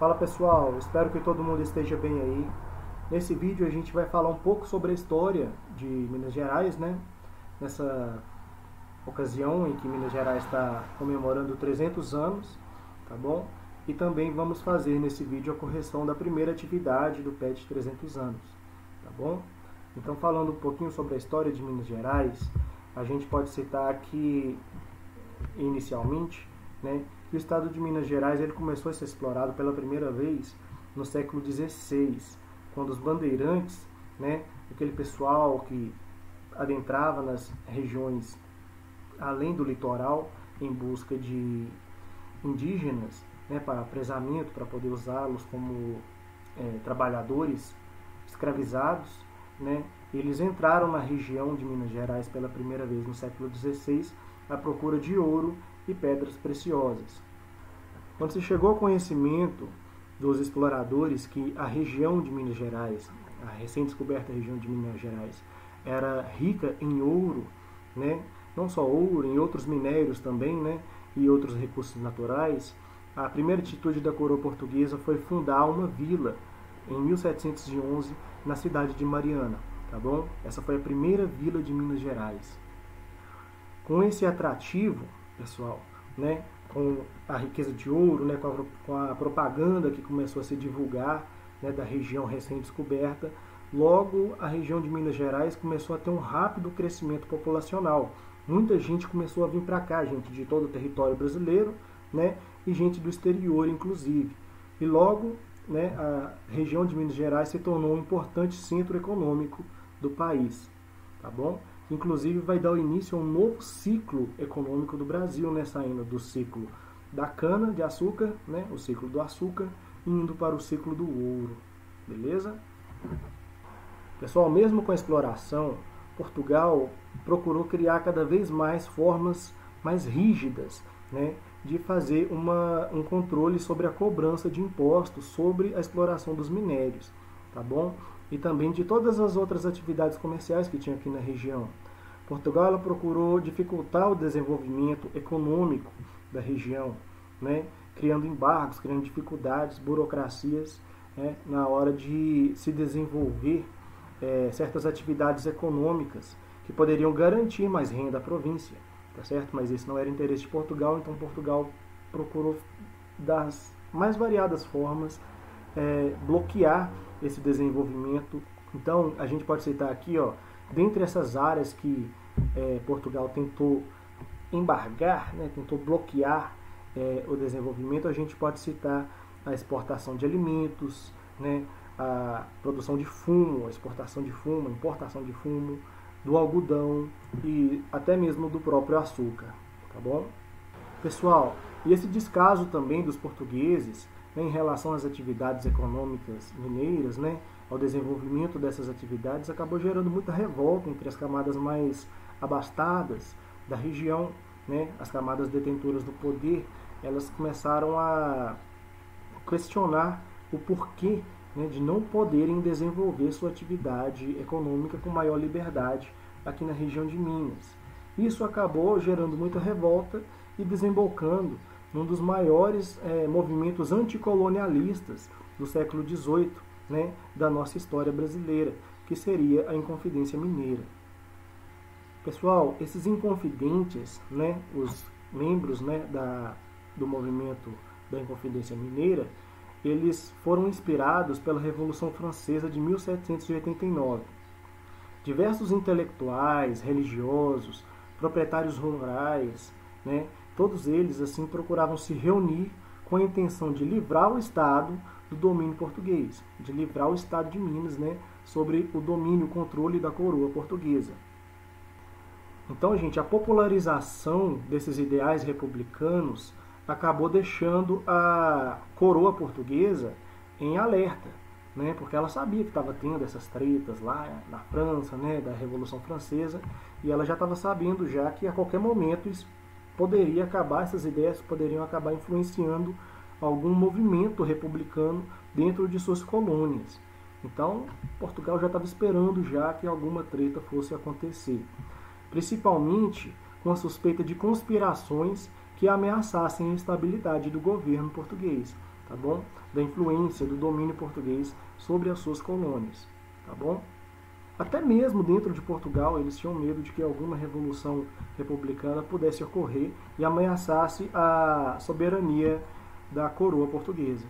Fala pessoal, espero que todo mundo esteja bem aí. Nesse vídeo a gente vai falar um pouco sobre a história de Minas Gerais, né? Nessa ocasião em que Minas Gerais está comemorando 300 anos, tá bom? E também vamos fazer nesse vídeo a correção da primeira atividade do PET 300 anos, tá bom? Então, falando um pouquinho sobre a história de Minas Gerais, a gente pode citar aqui, inicialmente, né, que o estado de Minas Gerais ele começou a ser explorado pela primeira vez no século XVI, quando os bandeirantes, né, aquele pessoal que adentrava nas regiões além do litoral em busca de indígenas, né, para apresamento, para poder usá-los como trabalhadores escravizados, né, eles entraram na região de Minas Gerais pela primeira vez no século XVI à procura de ouro e pedras preciosas. Quando se chegou ao conhecimento dos exploradores que a região de Minas Gerais, a recém-descoberta região de Minas Gerais, era rica em ouro, né? Não só ouro, em outros minérios também, né? E outros recursos naturais, a primeira atitude da coroa portuguesa foi fundar uma vila em 1711 na cidade de Mariana, tá bom? Essa foi a primeira vila de Minas Gerais. Com esse atrativo, pessoal, né, com a riqueza de ouro, né, com a propaganda que começou a se divulgar, né, da região recém-descoberta, logo a região de Minas Gerais começou a ter um rápido crescimento populacional. Muita gente começou a vir para cá, gente de todo o território brasileiro, né, e gente do exterior, inclusive. E logo, né, a região de Minas Gerais se tornou um importante centro econômico do país, tá bom? Inclusive vai dar início a um novo ciclo econômico do Brasil, né, saindo do ciclo da cana de açúcar, né, o ciclo do açúcar, e indo para o ciclo do ouro, beleza? Pessoal, mesmo com a exploração, Portugal procurou criar cada vez mais formas mais rígidas, né, de fazer um controle sobre a cobrança de impostos sobre a exploração dos minérios, tá bom? E também de todas as outras atividades comerciais que tinha aqui na região. Portugal ela procurou dificultar o desenvolvimento econômico da região, né, criando embargos, criando dificuldades, burocracias, né, na hora de se desenvolver certas atividades econômicas que poderiam garantir mais renda à província, tá certo? Mas esse não era interesse de Portugal, então Portugal procurou das mais variadas formas bloquear esse desenvolvimento. Então a gente pode citar aqui, ó, dentre essas áreas que Portugal tentou embargar, né, tentou bloquear o desenvolvimento, a gente pode citar a exportação de alimentos, né, a produção de fumo, a exportação de fumo, a importação de fumo, do algodão e até mesmo do próprio açúcar, tá bom? Pessoal, e esse descaso também dos portugueses, né, em relação às atividades econômicas mineiras, né, ao desenvolvimento dessas atividades, acabou gerando muita revolta entre as camadas mais abastadas da região, né, as camadas detentoras do poder. Elas começaram a questionar o porquê, né, de não poderem desenvolver sua atividade econômica com maior liberdade aqui na região de Minas. Isso acabou gerando muita revolta e desembocando num dos maiores movimentos anticolonialistas do século XVIII, né, da nossa história brasileira, que seria a Inconfidência Mineira. Pessoal, esses inconfidentes, né, os membros, né, do movimento da Inconfidência Mineira, eles foram inspirados pela Revolução Francesa de 1789. Diversos intelectuais, religiosos, proprietários rurais, né, todos eles assim procuravam se reunir com a intenção de livrar o Estado do domínio português, de livrar o Estado de Minas, né, sobre o domínio, o controle da coroa portuguesa. Então, gente, a popularização desses ideais republicanos acabou deixando a coroa portuguesa em alerta, né, porque ela sabia que estava tendo essas tretas lá na França, né, da Revolução Francesa, e ela já estava sabendo já que a qualquer momento isso poderia acabar, essas ideias poderiam acabar influenciando algum movimento republicano dentro de suas colônias. Então, Portugal já estava esperando já que alguma treta fosse acontecer, principalmente com a suspeita de conspirações que ameaçassem a estabilidade do governo português, tá bom? Da influência do domínio português sobre as suas colônias, tá bom? Até mesmo dentro de Portugal, eles tinham medo de que alguma revolução republicana pudesse ocorrer e ameaçasse a soberania da coroa portuguesa.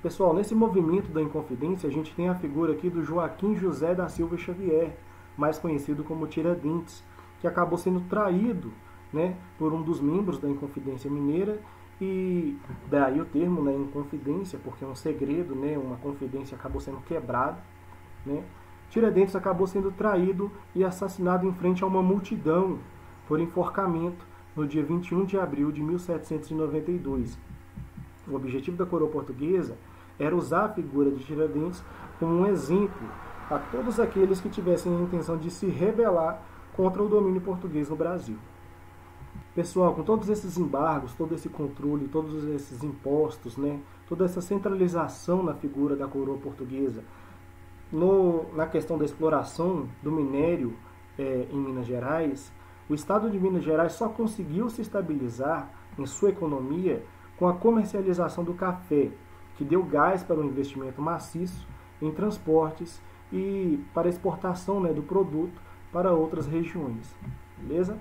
Pessoal, nesse movimento da Inconfidência, a gente tem a figura aqui do Joaquim José da Silva Xavier, mais conhecido como Tiradentes, que acabou sendo traído, né, por um dos membros da Inconfidência Mineira, e daí o termo, né, Inconfidência, porque é um segredo, né, uma confidência acabou sendo quebrada, né. Tiradentes acabou sendo traído e assassinado em frente a uma multidão por enforcamento no dia 21 de abril de 1792. O objetivo da coroa portuguesa era usar a figura de Tiradentes como um exemplo a todos aqueles que tivessem a intenção de se rebelar contra o domínio português no Brasil. Pessoal, com todos esses embargos, todo esse controle, todos esses impostos, né, toda essa centralização na figura da coroa portuguesa, na questão da exploração do minério em Minas Gerais, o estado de Minas Gerais só conseguiu se estabilizar em sua economia com a comercialização do café, que deu gás para o investimento maciço em transportes e para a exportação, né, do produto para outras regiões. Beleza?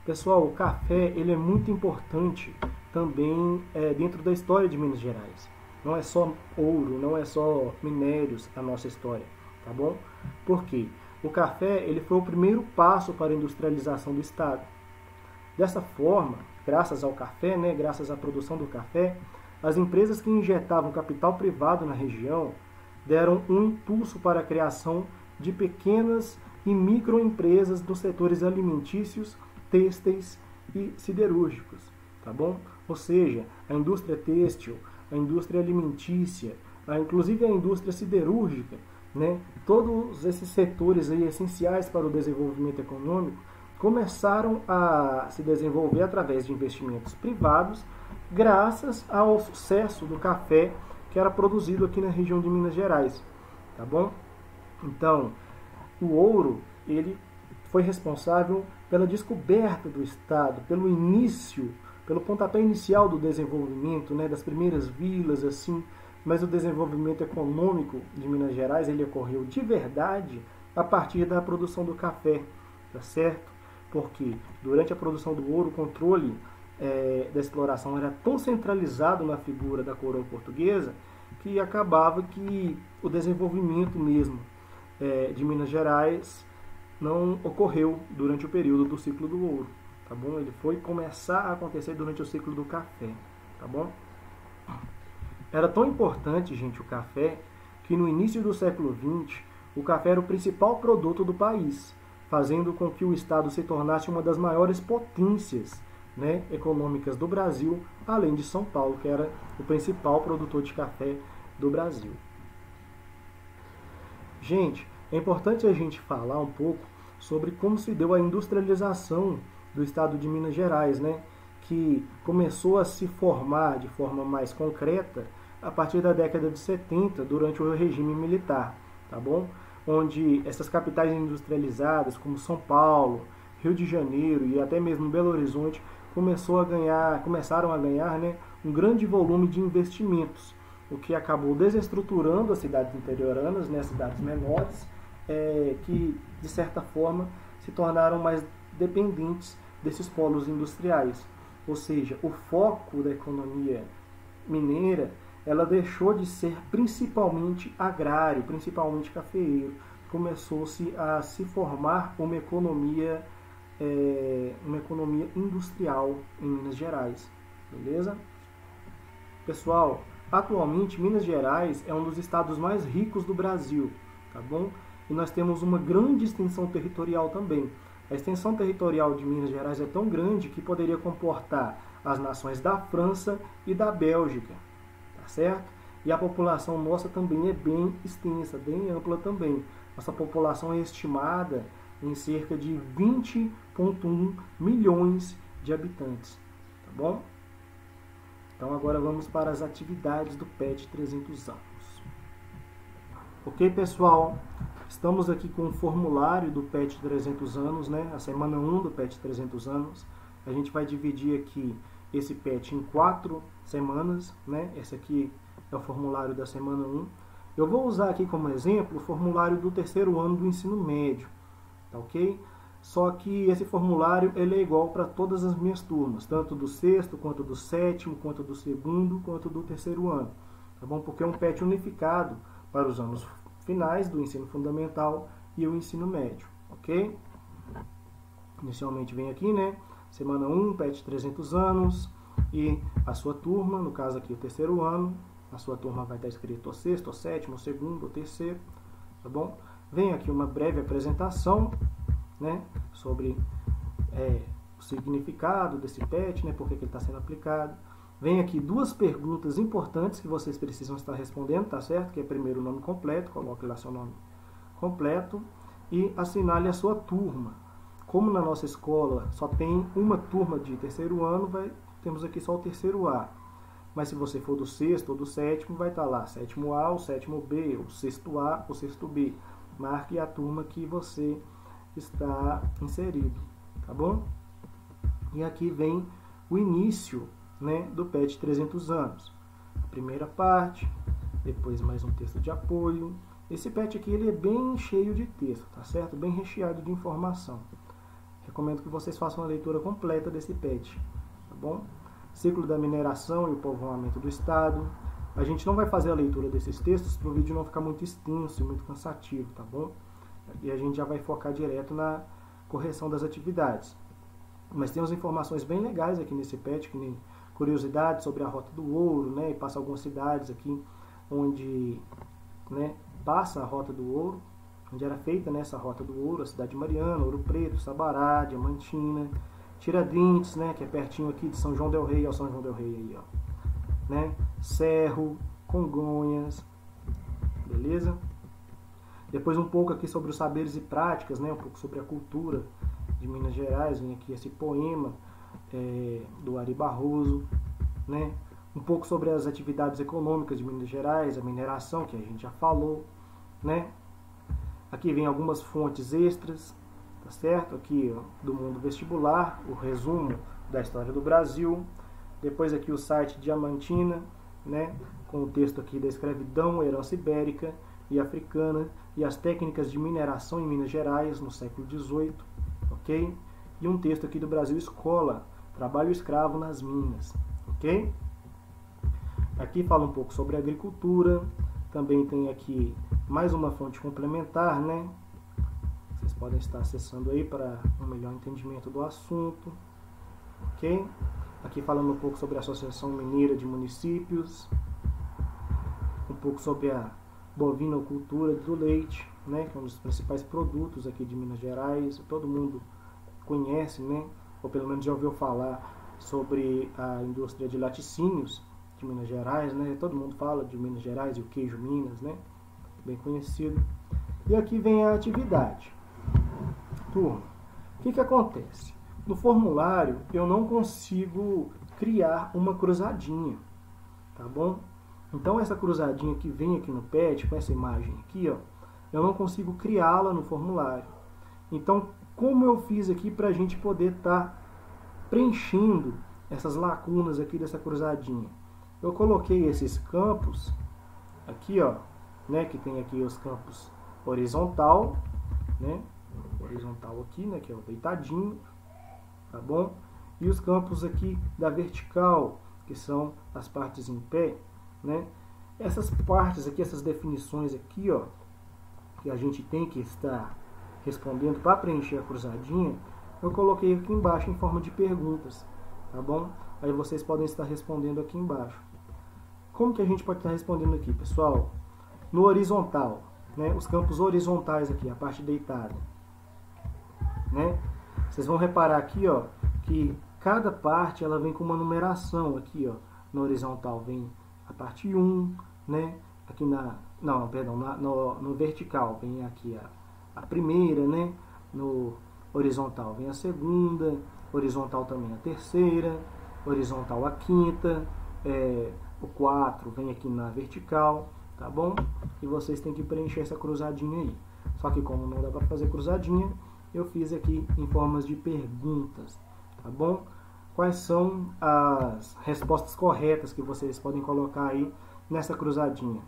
Pessoal, o café ele é muito importante também dentro da história de Minas Gerais. Não é só ouro, não é só minérios a nossa história, tá bom? Por quê? O café ele foi o primeiro passo para a industrialização do estado. Dessa forma, graças ao café, né, graças à produção do café, as empresas que injetavam capital privado na região deram um impulso para a criação de pequenas e microempresas nos setores alimentícios, têxteis e siderúrgicos, tá bom? Ou seja, a indústria têxtil, a indústria alimentícia, inclusive a indústria siderúrgica, né? Todos esses setores aí essenciais para o desenvolvimento econômico começaram a se desenvolver através de investimentos privados, graças ao sucesso do café que era produzido aqui na região de Minas Gerais, tá bom? Então, o ouro, ele foi responsável pela descoberta do estado, pelo início, pelo pontapé inicial do desenvolvimento, né, das primeiras vilas, assim, mas o desenvolvimento econômico de Minas Gerais, ele ocorreu de verdade a partir da produção do café, tá certo? Porque durante a produção do ouro, o controle da exploração era tão centralizado na figura da coroa portuguesa que acabava que o desenvolvimento mesmo de Minas Gerais não ocorreu durante o período do ciclo do ouro, tá bom? Ele foi começar a acontecer durante o ciclo do café, tá bom? Era tão importante, gente, o café, que no início do século XX, o café era o principal produto do país, fazendo com que o estado se tornasse uma das maiores potências, né, econômicas do Brasil, além de São Paulo, que era o principal produtor de café do Brasil. Gente, é importante a gente falar um pouco sobre como se deu a industrialização do estado de Minas Gerais, né, que começou a se formar de forma mais concreta a partir da década de 70, durante o regime militar, tá bom? Onde essas capitais industrializadas, como São Paulo, Rio de Janeiro e até mesmo Belo Horizonte, começaram a ganhar, né, um grande volume de investimentos, o que acabou desestruturando as cidades interioranas, né, cidades menores, que, de certa forma, se tornaram mais dependentes desses polos industriais. Ou seja, o foco da economia mineira, ela deixou de ser principalmente agrário, principalmente cafeeiro. Começou-se a se formar uma economia industrial em Minas Gerais. Beleza? Pessoal, atualmente Minas Gerais é um dos estados mais ricos do Brasil, tá bom? E nós temos uma grande extensão territorial também. A extensão territorial de Minas Gerais é tão grande que poderia comportar as nações da França e da Bélgica, tá certo? E a população nossa também é bem extensa, bem ampla também. Nossa população é estimada em cerca de 20,1 milhões de habitantes, tá bom? Então agora vamos para as atividades do PET 300 anos. Ok, pessoal? Estamos aqui com o formulário do PET 300 anos, né? A semana 1 do PET 300 anos. A gente vai dividir aqui esse PET em 4 semanas, né? Esse aqui é o formulário da semana 1. Eu vou usar aqui como exemplo o formulário do terceiro ano do ensino médio, tá ok? Só que esse formulário ele é igual para todas as minhas turmas, tanto do sexto, quanto do sétimo, quanto do segundo, quanto do terceiro ano, tá bom? Porque é um PET unificado para os anos finais do ensino fundamental e o ensino médio, ok? Inicialmente vem aqui, né? Semana 1, PET 300 anos, e a sua turma, no caso aqui o terceiro ano, a sua turma vai estar escrito o sexto, o sétimo, o segundo, o terceiro, tá bom? Vem aqui uma breve apresentação, né, sobre o significado desse PET, né, por que ele está sendo aplicado. Vem aqui 2 perguntas importantes que vocês precisam estar respondendo, tá certo? Que é primeiro o nome completo, coloque lá seu nome completo e assinale a sua turma. Como na nossa escola só tem uma turma de terceiro ano, temos aqui só o terceiro A. Mas se você for do sexto ou do sétimo, vai estar lá sétimo A, o sétimo B, o sexto A, o sexto B. Marque a turma que você está inserido, tá bom? E aqui vem o início, né, do PET 300 anos. A primeira parte, depois mais um texto de apoio. Esse PET aqui ele é bem cheio de texto, tá certo? Bem recheado de informação. Recomendo que vocês façam a leitura completa desse PET, tá bom? Ciclo da mineração e o povoamento do estado. A gente não vai fazer a leitura desses textos para o vídeo não ficar muito extenso e muito cansativo, tá bom? E a gente já vai focar direto na correção das atividades. Mas tem umas informações bem legais aqui nesse PET, que nem curiosidades sobre a Rota do Ouro, né? E passa algumas cidades aqui onde, né, passa a Rota do Ouro, onde era feita nessa Rota do Ouro, a cidade de Mariana, Ouro Preto, Sabará, Diamantina, Tiradentes, né, que é pertinho aqui de São João del Rei, ó, São João del Rei aí, ó, né, Cerro, Congonhas, beleza? Depois um pouco aqui sobre os saberes e práticas, né, um pouco sobre a cultura de Minas Gerais, vem aqui esse poema do Ari Barroso, né, um pouco sobre as atividades econômicas de Minas Gerais, a mineração, que a gente já falou, né? Aqui vem algumas fontes extras, tá certo? Aqui, ó, do mundo vestibular, o resumo da história do Brasil. Depois aqui o site Diamantina, né, com o texto aqui da escravidão, herança ibérica e africana e as técnicas de mineração em Minas Gerais no século XVIII, ok? E um texto aqui do Brasil Escola, trabalho escravo nas minas, ok? Aqui fala um pouco sobre agricultura, também tem aqui mais uma fonte complementar, né? Vocês podem estar acessando aí para um melhor entendimento do assunto, ok? Aqui falando um pouco sobre a Associação Mineira de Municípios, um pouco sobre a bovinocultura do leite, né? Que é um dos principais produtos aqui de Minas Gerais, todo mundo conhece, né? Ou pelo menos já ouviu falar sobre a indústria de laticínios de Minas Gerais, né? Todo mundo fala de Minas Gerais e o queijo Minas, né? Bem conhecido. E aqui vem a atividade. Turma, o que acontece? No formulário eu não consigo criar uma cruzadinha, tá bom? Então essa cruzadinha que vem aqui no PET, com essa imagem aqui, ó, eu não consigo criá-la no formulário. Então, como eu fiz aqui para a gente poder estar preenchendo essas lacunas aqui dessa cruzadinha? Eu coloquei esses campos aqui, ó, né, que tem aqui os campos horizontal, né, horizontal aqui, né, que é o deitadinho, tá bom? E os campos aqui da vertical, que são as partes em pé, né? Essas partes aqui, essas definições aqui, ó, que a gente tem que estar respondendo para preencher a cruzadinha, eu coloquei aqui embaixo em forma de perguntas, tá bom? Aí vocês podem estar respondendo aqui embaixo. Como que a gente pode estar respondendo aqui, pessoal? No horizontal, né, os campos horizontais aqui, a parte deitada, né? Vocês vão reparar aqui, ó, que cada parte ela vem com uma numeração aqui, ó. No horizontal vem a parte 1, né? Aqui no vertical vem aqui a primeira, né? No horizontal vem a segunda, horizontal também a terceira, horizontal a quinta, o 4 vem aqui na vertical, tá bom? E vocês têm que preencher essa cruzadinha aí. Só que como não dá para fazer cruzadinha, eu fiz aqui em formas de perguntas, tá bom? quais são as respostas corretas que vocês podem colocar aí nessa cruzadinha.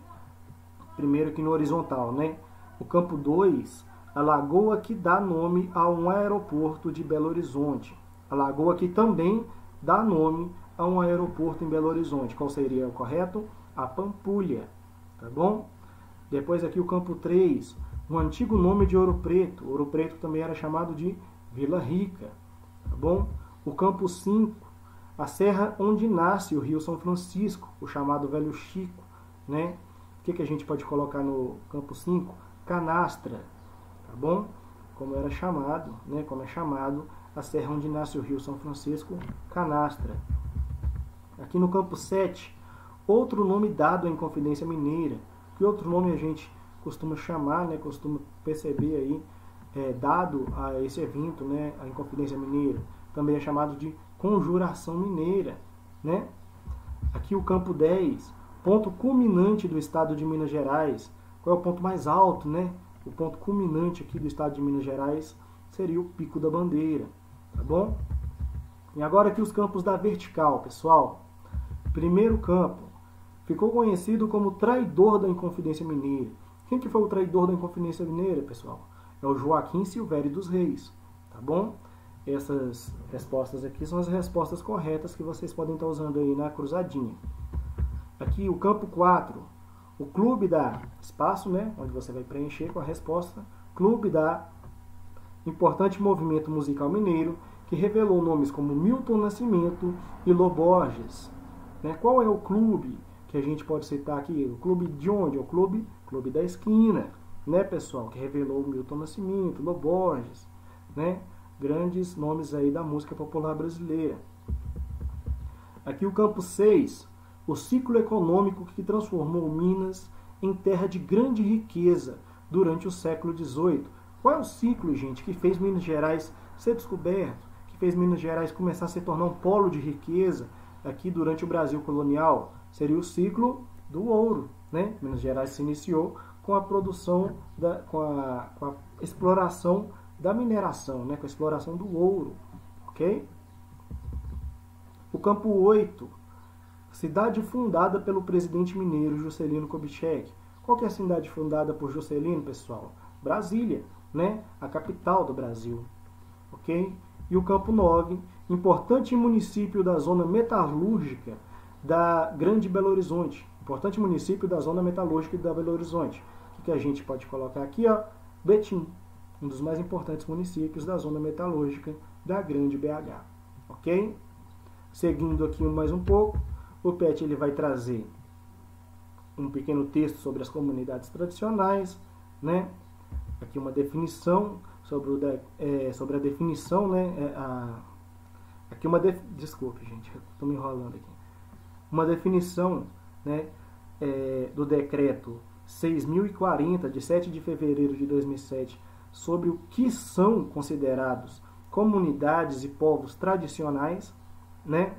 Primeiro aqui no horizontal, né? O campo 2, a lagoa que dá nome a um aeroporto de Belo Horizonte. A lagoa que também dá nome a um aeroporto em Belo Horizonte. Qual seria o correto? A Pampulha, tá bom? Depois aqui o campo 3, um antigo nome de Ouro Preto. Ouro Preto também era chamado de Vila Rica, tá bom? O campo 5, a serra onde nasce o Rio São Francisco, o chamado Velho Chico, né? O que a gente pode colocar no campo 5? Canastra, tá bom? Como era chamado, né? Como é chamado a serra onde nasce o Rio São Francisco, Canastra. Aqui no campo 7, outro nome dado à Inconfidência Mineira. Que outro nome a gente costuma chamar, né? Costuma perceber aí, dado a esse evento, né? A Inconfidência Mineira. Também é chamado de Conjuração Mineira, né? Aqui o campo 10, ponto culminante do estado de Minas Gerais. Qual é o ponto mais alto, né? O ponto culminante aqui do estado de Minas Gerais seria o Pico da Bandeira, tá bom? E agora aqui os campos da vertical, pessoal. Primeiro campo, ficou conhecido como traidor da Inconfidência Mineira. Quem que foi o traidor da Inconfidência Mineira, pessoal? É o Joaquim Silvério dos Reis, tá bom? Essas respostas aqui são as respostas corretas que vocês podem estar usando aí na cruzadinha. Aqui o campo 4, o clube da espaço, né, onde você vai preencher com a resposta, clube da importante movimento musical mineiro que revelou nomes como Milton Nascimento e Lô Borges. Né? Qual é o clube que a gente pode citar aqui? O clube de onde? O clube da esquina, né, pessoal? Que revelou Milton Nascimento, Lô Borges, né? Grandes nomes aí da música popular brasileira. Aqui o campo 6, o ciclo econômico que transformou Minas em terra de grande riqueza durante o século XVIII. Qual é o ciclo, gente, que fez Minas Gerais ser descoberto, que fez Minas Gerais começar a se tornar um polo de riqueza aqui durante o Brasil colonial? Seria o ciclo do ouro, né? Minas Gerais se iniciou com a produção, com a exploração da mineração, né? Com a exploração do ouro, ok? O campo 8, cidade fundada pelo presidente mineiro Juscelino Kubitschek. Qual que é a cidade fundada por Juscelino, pessoal? Brasília, né? A capital do Brasil, ok? E o campo 9, importante município da zona metalúrgica da Grande Belo Horizonte. Importante município da zona metalúrgica da Belo Horizonte. O que a gente pode colocar aqui? Ó? Betim, um dos mais importantes municípios da zona metalúrgica da Grande BH, ok? Seguindo aqui mais um pouco, o PET ele vai trazer um pequeno texto sobre as comunidades tradicionais, né? Aqui uma definição sobre a definição, né? Aqui desculpe, gente, estou me enrolando aqui. Uma definição, né? Do decreto 6.040 de 7 de fevereiro de 2007 sobre o que são considerados comunidades e povos tradicionais, né?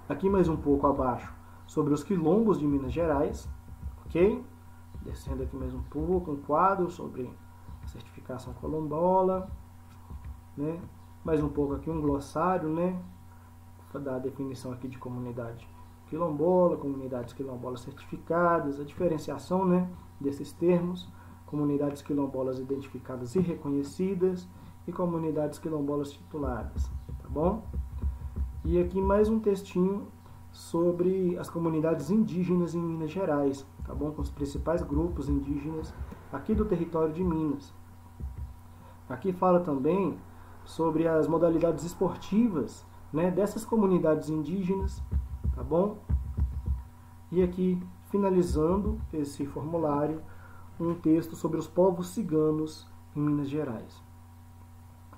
Aqui mais um pouco abaixo sobre os quilombos de Minas Gerais, ok? Descendo aqui mais um pouco, um quadro sobre certificação quilombola, né? Mais um pouco aqui um glossário, né? Da definição aqui de comunidade quilombola, comunidades quilombolas certificadas, a diferenciação, né, desses termos, comunidades quilombolas identificadas e reconhecidas e comunidades quilombolas tituladas, tá bom? E aqui mais um textinho sobre as comunidades indígenas em Minas Gerais, tá bom? Com os principais grupos indígenas aqui do território de Minas. Aqui fala também sobre as modalidades esportivas, né, dessas comunidades indígenas, tá bom? E aqui, finalizando esse formulário, um texto sobre os povos ciganos em Minas Gerais.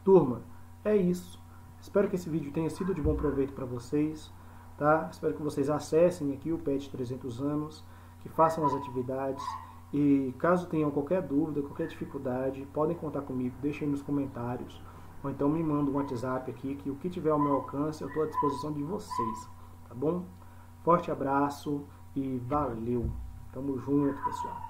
Turma, é isso. Espero que esse vídeo tenha sido de bom proveito para vocês, tá? Espero que vocês acessem aqui o PET 300 anos, que façam as atividades e caso tenham qualquer dúvida, qualquer dificuldade, podem contar comigo, deixem nos comentários ou então me mandem um WhatsApp aqui, que o que tiver ao meu alcance eu estou à disposição de vocês, tá bom? Forte abraço e valeu! Tamo junto, pessoal!